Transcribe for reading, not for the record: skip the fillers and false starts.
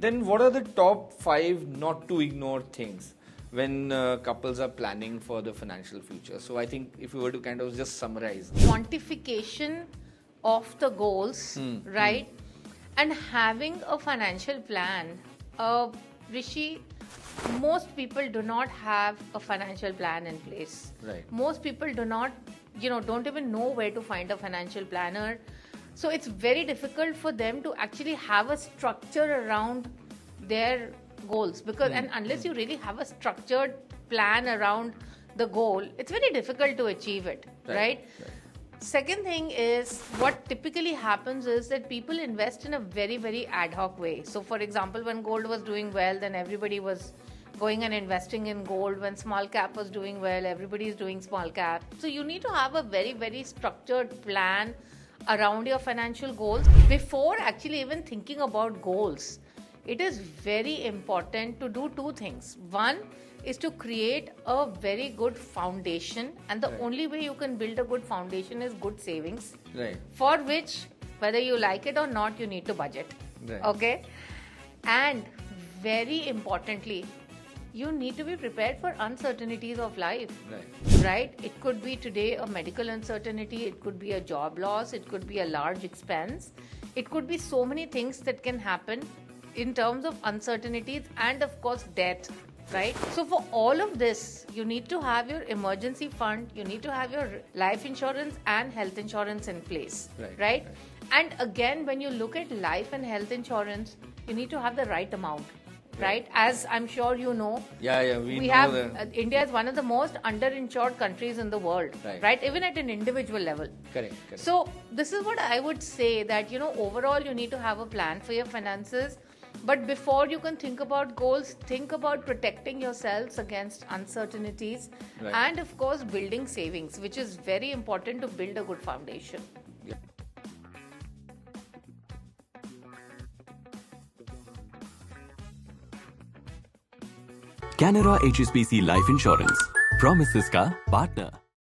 Then what are the top 5 not to ignore things when couples are planning for the financial future? So I think if you were to kind of just summarize. Quantification of the goals, right? And having a financial plan. Rishi, most people do not have a financial plan in place. Right. Most people do not, don't even know where to find a financial planner. So it's very difficult for them to actually have a structure around their goals because and unless you really have a structured plan around the goal, it's very difficult to achieve it, right? Second thing is what typically happens is that people invest in a very, very ad hoc way. So for example, when gold was doing well, then everybody was going and investing in gold. When small cap was doing well, everybody is doing small cap. So you need to have a very, very structured plan around your financial goals before actually even thinking about goals. It is very important to do two things. One is to create a very good foundation, and the only way you can build a good foundation is good savings, for which, whether you like it or not, you need to budget. Okay? And very importantly, you need to be prepared for uncertainties of life, right? It could be today a medical uncertainty, it could be a job loss, it could be a large expense, it could be so many things that can happen in terms of uncertainties and of course death, right? So for all of this, you need to have your emergency fund, you need to have your life insurance and health insurance in place, right? And again, when you look at life and health insurance, you need to have the right amount. Right, as I'm sure you know, we have India is one of the most underinsured countries in the world, right? Even at an individual level. Correct. So this is what I would say, that overall you need to have a plan for your finances, but before you can think about goals, think about protecting yourselves against uncertainties, and of course building savings, which is very important to build a good foundation. Canara HSBC Life Insurance. Promises का partner.